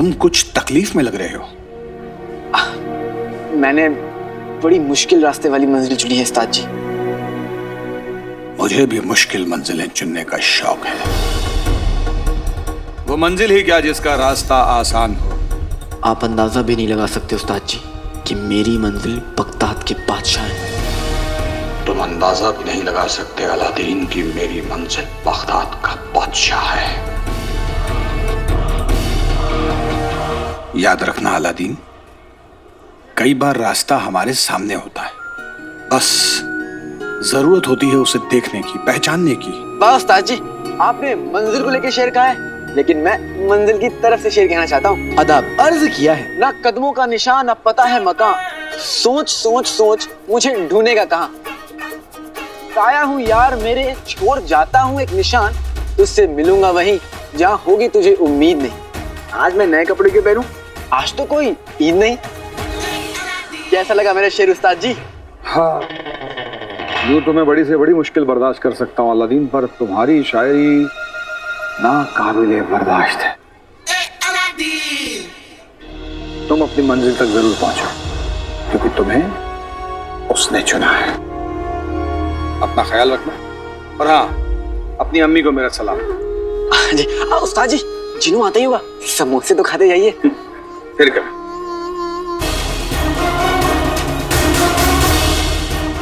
तुम कुछ तकलीफ में लग रहे हो। मैंने बड़ी मुश्किल रास्ते वाली मंजिल चुनी है उस्ताद जी। मुझे भी मुश्किल मंजिलें चुनने का शौक है। वो मंजिल ही क्या जिसका रास्ता आसान हो। आप अंदाजा भी नहीं लगा सकते उस्ताद जी कि मेरी मंजिल बगदाद के बादशाह है। तुम अंदाजा भी नहीं लगा सकते अलादीन की मेरी मंजिल बगदाद का बादशाह है। याद रखना अलादीन, कई बार रास्ता हमारे सामने होता है, बस जरूरत होती है उसे देखने की, पहचानने की। वाह उस्ताद जी, आपने मंजिल को लेकर शेर कहा है, लेकिन मैं मंजिल की तरफ से शेर कहना चाहता हूँ। अदब अर्ज किया है, ना कदमों का निशान अब पता है मकान, सोच सोच सोच मुझे ढूंढेगा कहाँ। आया हूँ यार मेरे, छोड़ जाता हूँ एक निशान, तुझसे मिलूंगा वहीं जहाँ होगी तुझे उम्मीद नहीं। आज मैं नए कपड़े क्यों पहनूं, आज तो कोई ईद नहीं। कैसा लगा मेरा शेर उस्ताद जी? हाँ, यूं तो मैं बड़ी से बड़ी मुश्किल बर्दाश्त कर सकता हूँ अलादीन, पर तुम्हारी शायरी ना काबिले बर्दाश्त है। तुम अपनी मंजिल तक जरूर पहुंचो, क्योंकि तुम्हें उसने चुना है। अपना ख्याल रखना, और हाँ, अपनी अम्मी को मेरा सलाम। जी उस्ताद जी, जिन्हों आता ही होगा, समोसे तो खाते जाइए। फिर क्या।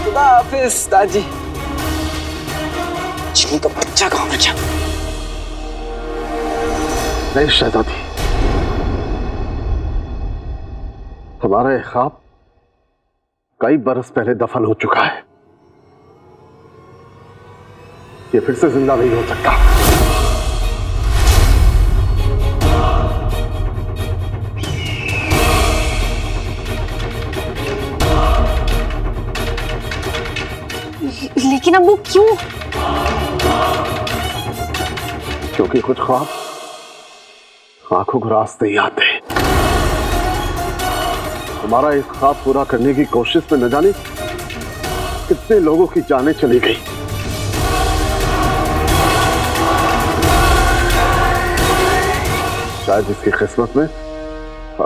खुदा हाफिज उस्ताद जी। जिन्हों का बच्चा कहाँ बचा? नहीं शहजादी, हमारा ये ख्वाब कई बरस पहले दफन हो चुका है। ये फिर से जिंदा नहीं हो सकता। लेकिन अब वो क्यों? क्योंकि कुछ ख्वाब आंखों को रास्ते ही आते हैं। हमारा एक ख्वाब पूरा करने की कोशिश में न जाने कितने लोगों की जानें चली गई। शायद इसकी किस्मत में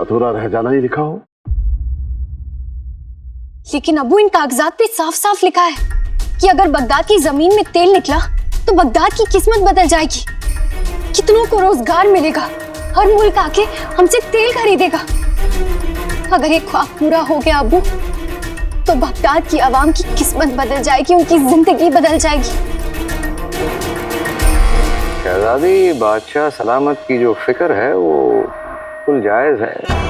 अधूरा रह जाना ही लिखा हो। लेकिन अबू, इन कागजात पे साफ साफ लिखा है कि अगर बगदाद की जमीन में तेल निकला तो बगदाद की किस्मत बदल जाएगी। कितनों को रोजगार मिलेगा, हर मुल्क आके हमसे तेल खरीदेगा। अगर ये ख्वाब पूरा हो गया अबू, तो बगदाद की आवाम की किस्मत बदल जाएगी, उनकी जिंदगी बदल जाएगी। शहजादी, बादशाह सलामत की जो फिक्र है वो बिल्कुल जायज है।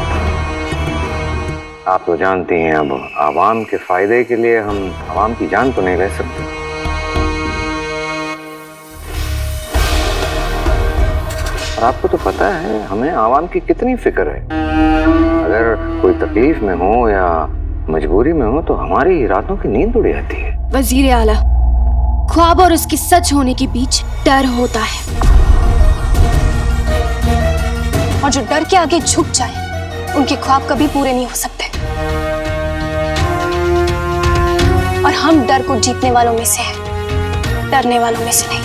आप तो जानती हैं, अब आवाम के फायदे के लिए हम आवाम की जान तो नहीं ले सकते। और आपको तो पता है हमें आवाम की कितनी फिक्र है। अगर कोई तकलीफ में हो या मजबूरी में हो तो हमारी रातों की नींद उड़ जाती है। वजीर आला, ख्वाब और उसके सच होने के बीच डर होता है, और जो डर के आगे झुक जाए उनके ख्वाब कभी पूरे नहीं हो सकते। और हम डर को जीतने वालों में से हैं, डरने वालों में से नहीं।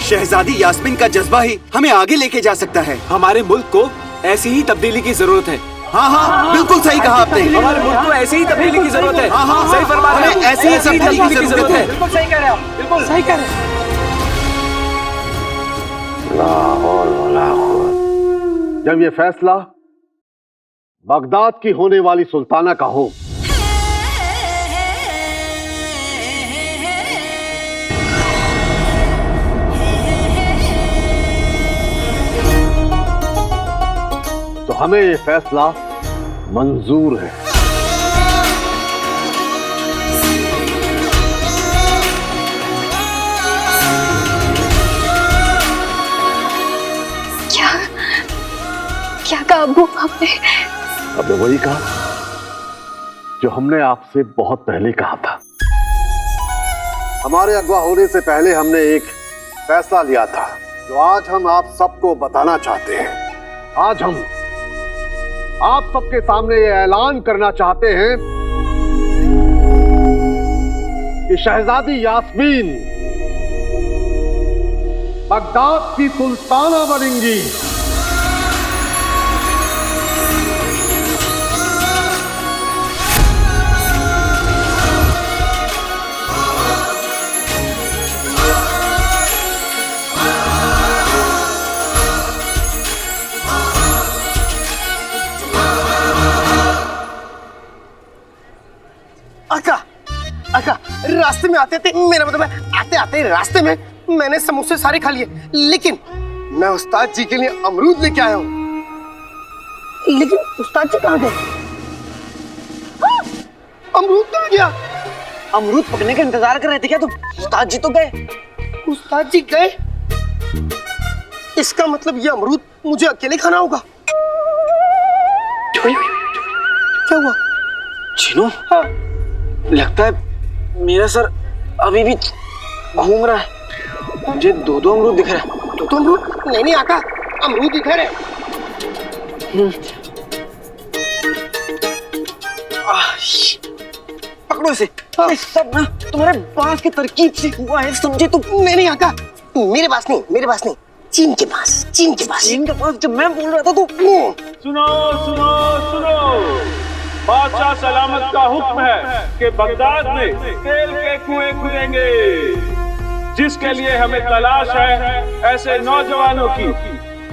शहजादी यास्मीन का जज्बा ही हमें आगे लेके जा सकता है। हमारे मुल्क को ऐसी ही तब्दीली की जरूरत है। हाँ हाँ, बिल्कुल सही कहा आपने। हमारे मुल्क को ऐसी ही तब्दीली की जरूरत है। हाँ हाँ, सही फरमा रहे हैं, ऐसी ही तब्दीली की जरूरत है। बिल्कुल सही कह रहे हैं आप, बिल्कुल सही कह रहे हैं। जब ये फैसला बगदाद की होने वाली सुल्ताना का हो, तो हमें ये फैसला मंजूर है। क्या क्या कहा अब्बू आपने? अब वही कहा जो हमने आपसे बहुत पहले कहा था। हमारे अगवा होने से पहले हमने एक फैसला लिया था जो आज हम आप सबको बताना चाहते हैं। आज हम आप सबके सामने ये ऐलान करना चाहते हैं कि शहजादी यास्मीन बगदाद की सुल्ताना बनेंगी। रास्ते में आते थे, मेरा मतलब है आते आते रास्ते में मैंने समोसे सारे खा लिए, लेकिन मैं उस्ताद जी के लिए अमरूद लेके आया हूँ। लेकिन उस्ताद जी कहाँ गए? अमरूद तो गया। अमरूद पकने का इंतजार कर रहे थे क्या तुम? उस्ताद जी तो गए। उस्ताद जी गए? इसका मतलब ये अमरूद मुझे अकेले खाना होगा। क्या हुआ? चिनू, हाँ। लगता है मेरा सर अभी भी घूम रहा है। मुझे दो दो अमरूद दिख रहा है। दो अमरूद? नहीं आका, अमरूद इधर है। पकड़ो इसे। ये सब ना तुम्हारे बांस की तरकीब से हुआ है, समझे तुम? नहीं आका, मेरे पास नहीं, चीन के पास। चीन के पास जब मैं बोल रहा था तो सुनो सुनो सुनो, बादशाह सलामत का हुक्म है कि बगदाद में तेल के कुएं खुदेंगे। जिसके लिए हमें तलाश है ऐसे नौजवानों की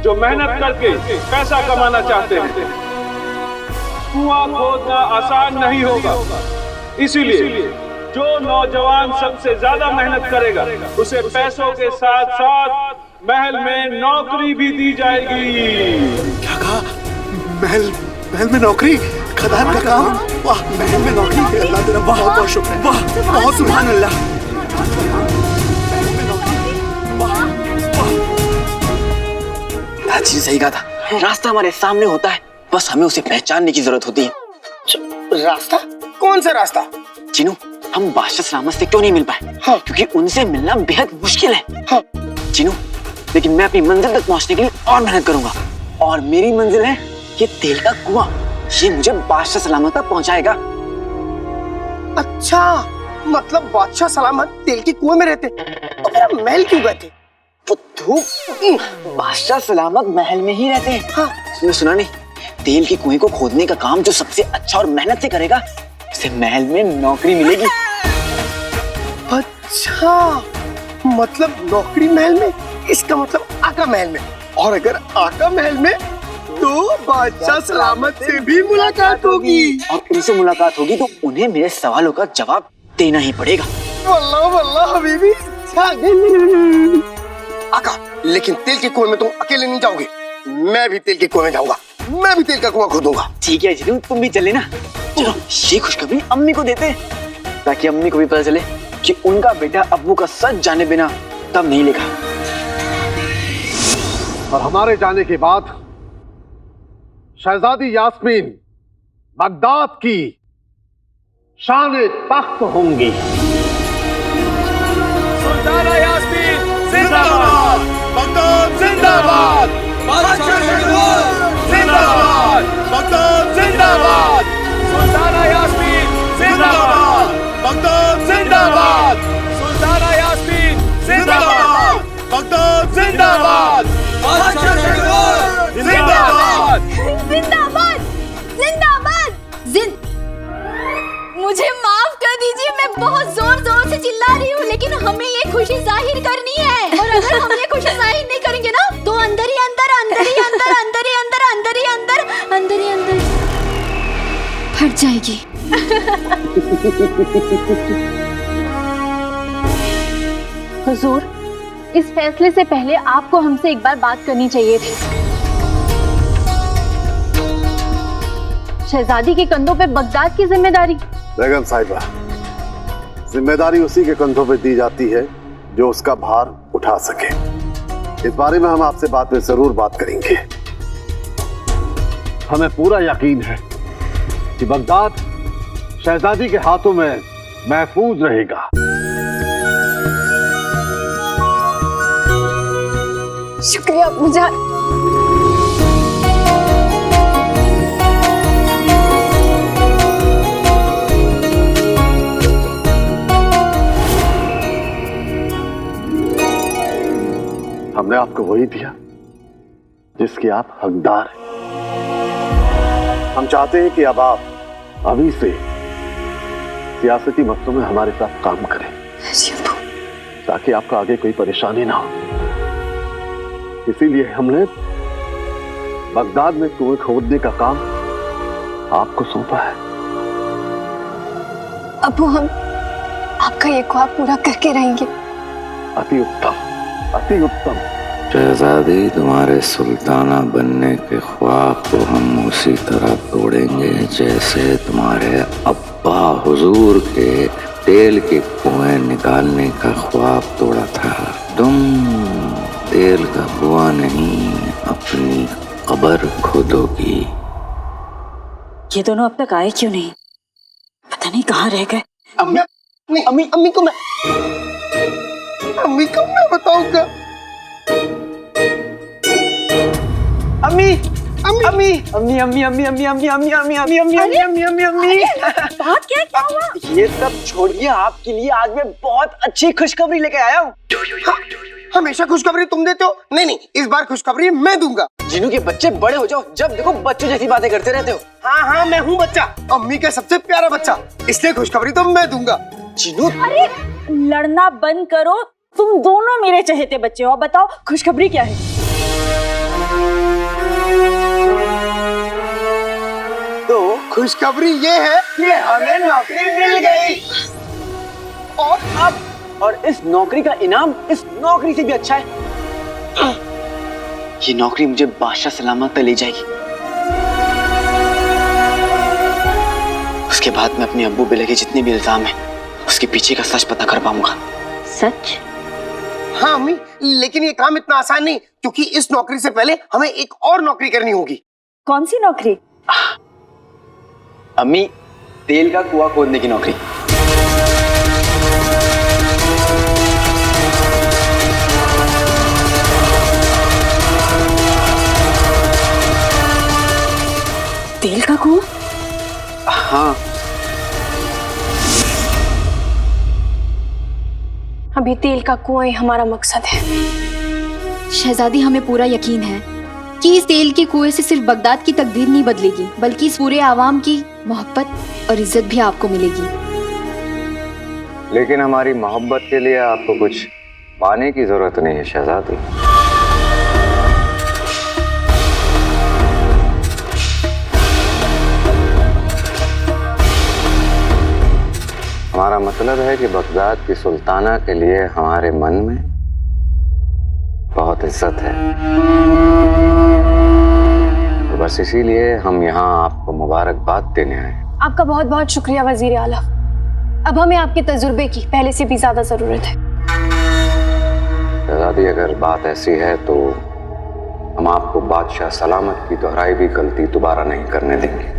जो मेहनत करके पैसा कमाना चाहते हैं। कुआं खोदना आसान नहीं होगा, इसीलिए जो नौजवान सबसे ज्यादा मेहनत करेगा उसे पैसों के साथ साथ महल में नौकरी भी दी जाएगी। क्या कहा? महल में नौकरी? खदान का काम? वाह, महल में नौकरी! अल्लाह तेरा बहुत बहुत शुक्र है। वाह, बहुत सुभान अल्लाह। दादाजी सही कहा था, रास्ता हमारे सामने होता है, बस हमें उसे पहचानने की जरूरत होती है। रास्ता? कौन सा रास्ता? चिनू, हम बादशाह सलामत से क्यों नहीं मिल पाए? हाँ। क्योंकि उनसे मिलना बेहद मुश्किल है। हाँ। चिनू, लेकिन मैं अपनी मंजिल तक पहुंचने के लिए और मेहनत करूंगा, और मेरी मंजिल है ये तेल का कुआं। ये मुझे बादशाह सलामत तक पहुंचाएगा। अच्छा, मतलब बादशाह सलामत तेल के कुएं में रहते, तो मेरा महल क्यों गए थे? बादशाह सलामत महल में ही रहते हैं। हाँ। तुमने सुना नहीं? तेल के कुएं को खोदने का काम जो सबसे अच्छा और मेहनत से करेगा उसे महल में नौकरी मिलेगी। अच्छा, मतलब नौकरी महल में, इसका मतलब आका महल में, और अगर आका महल में तो बादशाह सलामत से भी मुलाकात होगी, और उनसे मुलाकात होगी तो उन्हें मेरे सवालों का जवाब देना ही पड़ेगा। वल्लाह वल्लाह हबीबी। आका, लेकिन तेल के कुएं में तुम अकेले नहीं जाओगे, मैं भी तेल के कुएं में जाऊंगा, मैं भी तेल का कुआं खोदूंगा। ठीक है जितू, तुम भी चले ना। चलो ये खुशखबरी अम्मी को देते हैं, ताकि अम्मी को भी पता चले कि उनका बेटा अब्बू का सच जाने बिना तब नहीं लिखा। और हमारे जाने के बाद शहजादी यास्मीन बगदाद की शान तख्त होंगी। सुल्ताना यास्मीन जिंदाबाद, बगदाद जिंदाबाद, बादशाह जिंदाबाद, बगदाद जिंदाबाद, सुल्ताना यास्मीन जिंदाबाद, बगदाद जिंदाबाद, सुल्ताना यास्मीन जिंदाबाद, बगदाद जिंदाबाद, बादशाह जिंदाबाद, जिंदाबाद। मुझे माफ कर दीजिए, मैं बहुत जोर जोर से चिल्ला रही हूँ, लेकिन हमें ये खुशी जाहिर करनी है, और अगर हम ये खुशी जाहिर नहीं करेंगे ना तो अंदर ही अंदर, अंदर ही अंदर, अंदर ही अंदर, अंदर ही अंदर, अंदर ही अंदर फट जाएगी। हुजूर, इस फैसले से पहले आपको हमसे एक बार बात करनी चाहिए थी। शहजादी के कंधों पे बगदाद की जिम्मेदारी। बेगम साहिबा, जिम्मेदारी उसी के कंधों पे दी जाती है जो उसका भार उठा सके। इस बारे में हम आपसे बाद में जरूर बात करेंगे। हमें पूरा यकीन है कि बगदाद शहजादी के हाथों में महफूज रहेगा। शुक्रिया अब्बूजान। हमने आपको वही दिया जिसके आप हकदार हैं। हम चाहते हैं कि अब आप अभी से सियासती मसलों में हमारे साथ काम करें, ताकि आपका आगे कोई परेशानी ना हो। इसीलिए हमने बगदाद में कुएं खोदने का काम आपको सौंपा है। अब्बू, हम आपका का ये ख्वाब पूरा करके रहेंगे। अति उत्तम, अति उत्तम। शहजादी, तुम्हारे सुल्ताना बनने के ख्वाब को हम उसी तरह तोड़ेंगे जैसे तुम्हारे अब्बा हुजूर के तेल के कुएं निकालने का ख्वाब तोड़ा था। तुम तेल का कुआं नहीं, अपनी कब्र खोदोगी। ये दोनों अब तक आए क्यों नहीं? पता नहीं कहाँ रह गए। अम्मी को मैं बताऊंगा। अम्मी अम्मी अम्मी अम्मी अम्मी अम्मी अम्मी अम्मी अम्मी अम्मी अम्मी अम्मी अम्मी अम्मी बात क्या हुआ? ये सब छोड़िए, आपके लिए आज मैं बहुत अच्छी खुशखबरी लेके आया हूँ। हमेशा खुशखबरी तुम देते हो। नहीं, इस बार खुशखबरी मैं दूंगा। जिनू के बच्चे बड़े हो जाओ, जब देखो बच्चों जैसी बातें करते रहते हो। हाँ, मैं हूँ बच्चा, अम्मी का सबसे प्यारा बच्चा, इसलिए खुशखबरी तो मैं दूंगा। जिनू, अरे लड़ना बंद करो, तुम दोनों मेरे चहेते बच्चे हो। बताओ खुशखबरी क्या है? तो खुशखबरी ये है कि हमें नौकरी मिल गई, और इस नौकरी का इनाम इस नौकरी से भी अच्छा है। ये नौकरी मुझे बादशाह सलामत तक ले जाएगी। उसके बाद मैं अपने अब्बू पे लगे जितने भी इल्जाम हैं, उसके पीछे का सच पता कर पाऊंगा। सच? हाँ अम्मी, लेकिन ये काम इतना आसान नहीं, क्योंकि इस नौकरी से पहले हमें एक और नौकरी करनी होगी। कौन सी नौकरी? अम्मी, तेल का कुआं खोदने की नौकरी। तेल का कुआं? हाँ, अभी तेल का कुआं ही हमारा मकसद है। शहजादी, हमें पूरा यकीन है कि इस तेल के कुएं से सिर्फ बगदाद की तकदीर नहीं बदलेगी, बल्कि इस पूरे आवाम की मोहब्बत और इज्जत भी आपको मिलेगी। लेकिन हमारी मोहब्बत के लिए आपको कुछ पाने की जरूरत नहीं है शहजादी। हमारा मतलब है कि बगदाद की सुल्ताना के लिए हमारे मन में बहुत इज्जत है, तो बस इसीलिए हम यहाँ आपको मुबारकबाद देने आए। आपका बहुत बहुत शुक्रिया वजीर आला। अब हमें आपके तजुर्बे की पहले से भी ज्यादा जरूरत है। शहजादी, अगर बात ऐसी है तो हम आपको बादशाह सलामत की दोहराई भी गलती दोबारा नहीं करने देंगे।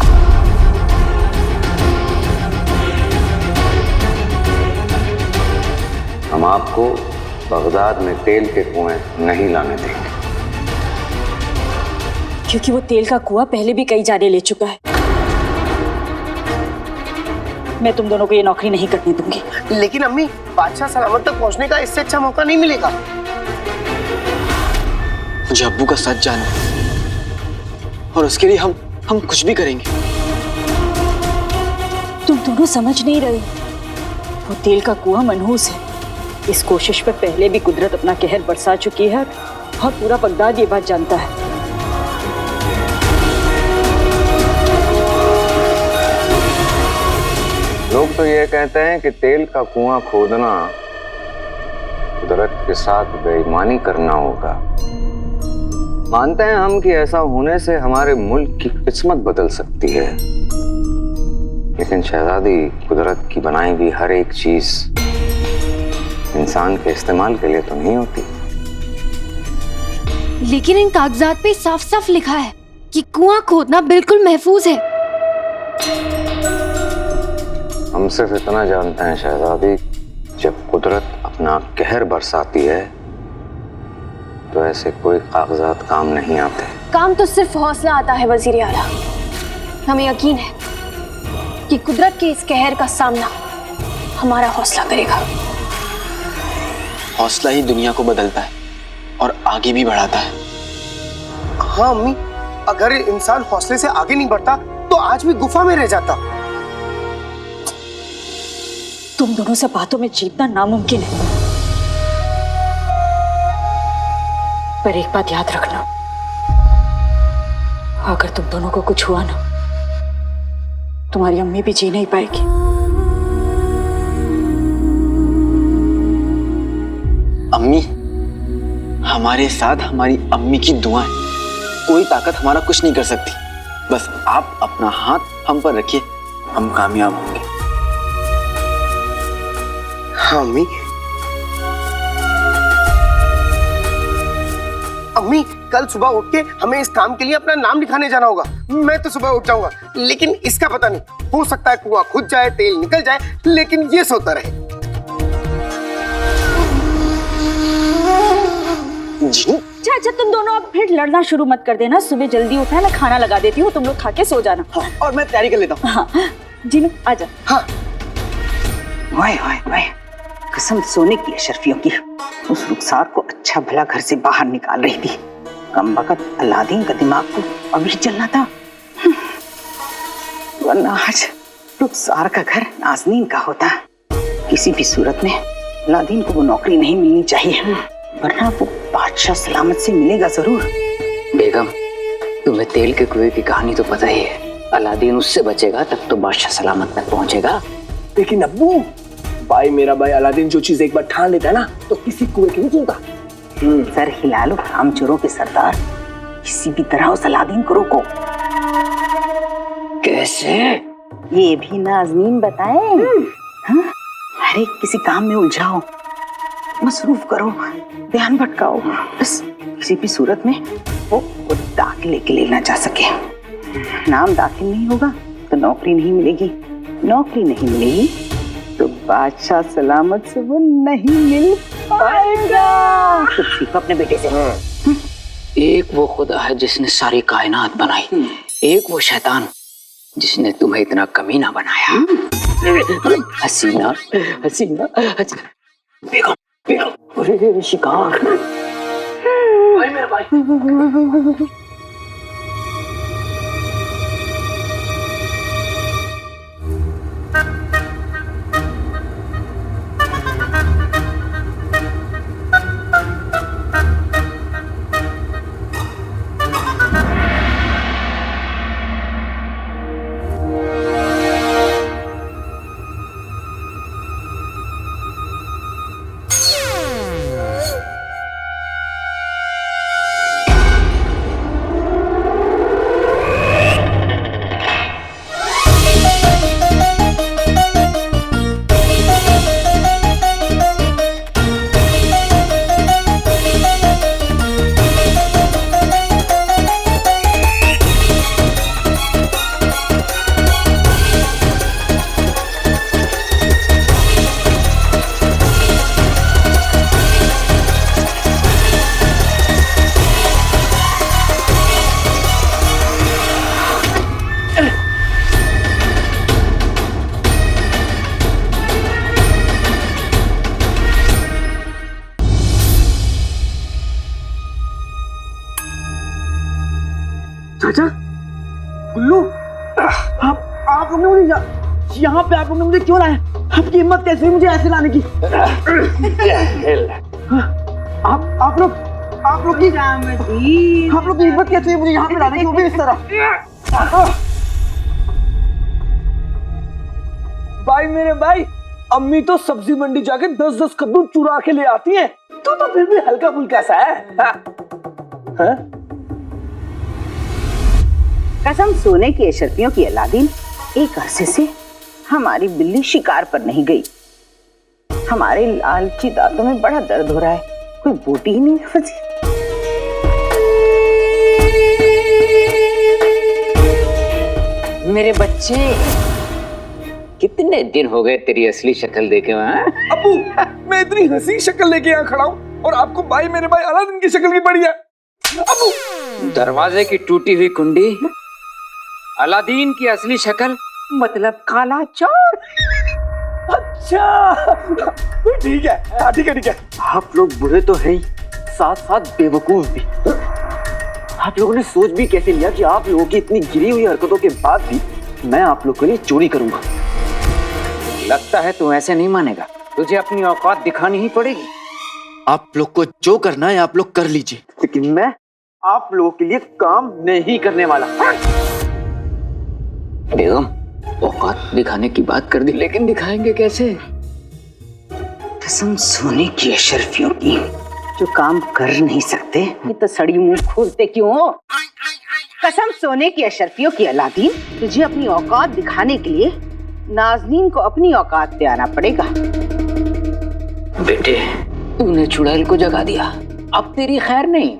हम आपको बगदाद में तेल के कुएं नहीं लाने देंगे, क्योंकि वो तेल का कुआं पहले भी कई जाने ले चुका है। मैं तुम दोनों को ये नौकरी नहीं करने दूंगी। लेकिन अम्मी, बादशाह सलामत तक पहुंचने का इससे अच्छा मौका नहीं मिलेगा। मुझे अब्बू का सच जानना है, और उसके लिए हम कुछ भी करेंगे। तुम दोनों समझ नहीं रहे, वो तेल का कुआं मनहूस है। इस कोशिश पर पहले भी कुदरत अपना कहर बरसा चुकी है, और पूरा बगदाद ये बात जानता है। लोग तो ये कहते हैं कि तेल का कुआं खोदना कुदरत के साथ बेईमानी करना होगा। मानते हैं हम कि ऐसा होने से हमारे मुल्क की किस्मत बदल सकती है, लेकिन शहजादी, कुदरत की बनाई हुई हर एक चीज इंसान के इस्तेमाल के लिए तो नहीं होती। लेकिन इन कागजात पे साफ साफ लिखा है कि कुआं खोदना बिल्कुल महफूज है। हम सिर्फ इतना जानते हैं शहजादी, जब कुदरत अपना कहर बरसाती है तो ऐसे कोई कागजात काम नहीं आते। काम तो सिर्फ हौसला आता है वजीर आला। हमें यकीन है कि कुदरत के इस कहर का सामना हमारा हौसला करेगा। हौसला ही दुनिया को बदलता है और आगे भी बढ़ाता है। हाँ अम्मी, अगर इंसान हौसले से आगे नहीं बढ़ता तो आज भी गुफा में रह जाता। तुम दोनों से बातों में जीतना नामुमकिन है, पर एक बात याद रखना, अगर तुम दोनों को कुछ हुआ ना, तुम्हारी अम्मी भी जी नहीं पाएगी। अम्मी, हमारे साथ हमारी अम्मी की दुआएं, कोई ताकत हमारा कुछ नहीं कर सकती। बस आप अपना हाथ हम पर रखिए, हम कामयाब होंगे। हाँ अम्मी। अम्मी, कल सुबह उठ के हमें इस काम के लिए अपना नाम लिखाने जाना होगा। मैं तो सुबह उठ जाऊंगा, लेकिन इसका पता नहीं, हो सकता है कुआं खुद जाए, तेल निकल जाए, लेकिन ये सोता रहे। अच्छा, तुम दोनों अब फिर लड़ना शुरू मत कर देना। सुबह जल्दी उठना, मैं खाना लगा देती हूँ, तुम लोग खा के सो जाना। हाँ, और मैं तैयारी कर लेता हूँ। हाँ, जीनू आजा। हाँ। वाह वाह वाह, कसम सोने की अशरफियों की, उस रुखसार को अच्छा भला घर से बाहर निकाल रही थी। कम वक्त अलादीन का दिमाग को अभी चलना था, वरना आज रुखसार का घर नाज़नीन का होता। किसी भी सूरत में अलादीन को वो नौकरी नहीं मिलनी चाहिए, वरना वो बादशाह सलामत से मिलेगा जरूर। बेगम, तुम्हें तेल के कुएं की कहानी तो पता ही है। अलादीन उससे बचेगा तब तो बादशाह सलामत तक पहुंचेगा। लेकिन अब्बू, भाई मेरा भाई अलादीन जो चीज एक बार ठान लेता है ना, तो किसी कुएं की नहीं सुनता। सर हिला लो कामचोरों के सरदार, किसी भी तरह उस अलादीन को रोको। कैसे? ये भी नाज़नीन बताए। हाँ? हर एक किसी काम में उलझाओ, मसरूफ करो, ध्यान भटकाओ, बस किसी भी सूरत में वो दाखिल लेके लेना जा सके। नाम दाखिल नहीं होगा तो नौकरी नहीं मिलेगी, नौकरी नहीं मिलेगी तो बादशाह सलामत से वो नहीं मिल पाएगा। तो सीखो अपने बेटे से। एक वो खुदा है जिसने सारी कायनात बनाई, एक वो शैतान जिसने तुम्हें इतना कमीना बनाया। हसीना हसीना बेगम बेगम, अरे शिकार भाई मेरा भाई। चाचा, गुल्लू, आप लोग ने मुझे यहाँ पे आप लोग ने मुझे क्यों लाया? आपकी हिम्मत कैसे हुई मुझे ऐसे लाने की? आप लोग की हिम्मत कैसे हुई मुझे यहाँ पे लाने की, वो भी इस तरह? भाई मेरे भाई, अम्मी तो सब्जी मंडी जाके 10-10 कद्दू चुरा के ले आती हैं, तो फिर भी हल्का फुल्का सा है। हाँ? कसम सोने की अशरफियों की अलादीन, एक अरसे से हमारी बिल्ली शिकार पर नहीं गई। हमारे लालची दांतों में बड़ा दर्द हो रहा है, कोई बोटी ही नहीं फंसी। मेरे बच्चे, कितने दिन हो गए तेरी असली शक्ल देखे? अब्बू, मैं इतनी हंसी शक्ल लेके यहाँ खड़ा हूँ और आपको भाई मेरे भाई अलादीन की शक्ल की पड़ी है। अब्बू, दरवाजे की टूटी हुई कुंडी, अलादीन की असली शक्ल, मतलब काला चोर। अच्छा, ठीक है, ठीक है, ठीक है। आप लोग बुरे तो हैं ही, साथ साथ बेवकूफ भी। आप लोगों ने सोच भी कैसे लिया कि आप लोगों की इतनी गिरी हुई हरकतों के बाद भी मैं आप लोगों के लिए चोरी करूंगा? लगता है तू ऐसे नहीं मानेगा, तुझे अपनी औकात दिखानी ही पड़ेगी। आप लोग को जो करना है आप लोग कर लीजिए, लेकिन मैं आप लोगों के लिए काम नहीं करने वाला। बेगम, औकात दिखाने की बात कर दी, लेकिन दिखाएंगे कैसे? कसम सोने की अशरफियों की, जो काम कर नहीं सकते ये तो सड़ी मुंह खोलते क्यों हो? कसम सोने की अशरफियों की अलादीन, तुझे अपनी औकात दिखाने के लिए नाज़नीन को अपनी औकात पे आना पड़ेगा। बेटे, तूने चुड़ैल को जगा दिया, अब तेरी खैर नहीं।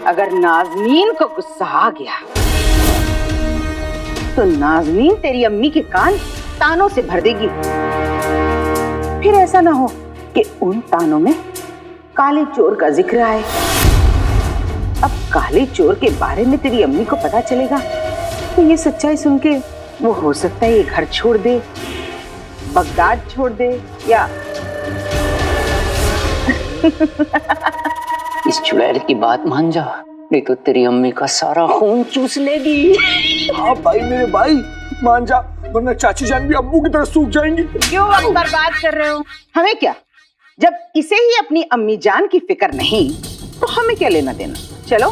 अगर नाज़नीन को गुस्सा आ गया तो नाज़नीन तेरी अम्मी के कान तानों से भर देगी। फिर ऐसा ना हो कि उन तानों में काले चोर का जिक्र आए। अब काले चोर के बारे में तेरी अम्मी को पता चलेगा तो ये सच्चाई सुन के वो हो सकता है ये घर छोड़ दे, बगदाद छोड़ दे, या इस चुड़ैल की बात मान जा, नहीं तो तेरी अम्मी का सारा खून चूस लेगी। हाँ भाई मेरे भाई, मान जा, वरना चाची जान भी अब्बू की तरह सूख जाएंगी। क्यों वक्त बर्बाद कर रहे हो? हमें क्या, जब इसे ही अपनी अम्मी जान की फिक्र नहीं तो हमें क्या लेना देना। चलो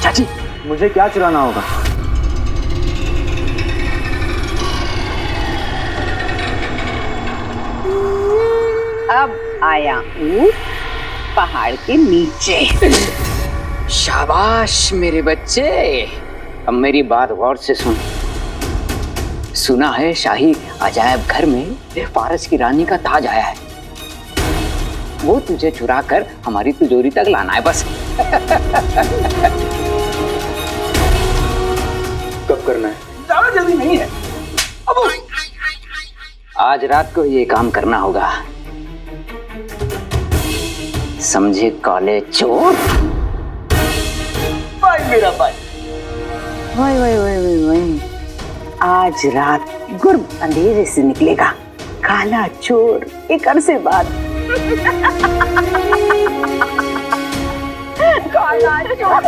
चाची, मुझे क्या चुराना होगा? अब आया ऊंट पहाड़ के नीचे। शाबाश मेरे बच्चे, अब मेरी बात गौर से सुन। सुना है शाही अजायब घर में फारस की रानी का ताज आया है, वो तुझे चुरा कर हमारी तिजोरी तक लाना है बस। कब करना है? ज्यादा जल्दी नहीं है। अब आज रात को ये काम करना होगा, समझे काले चोर? भाई मेरा भाई, why why why why why, आज रात गुर्ब अंधेरे से निकलेगा काला चोर एक अरसे बाद। काला चोर।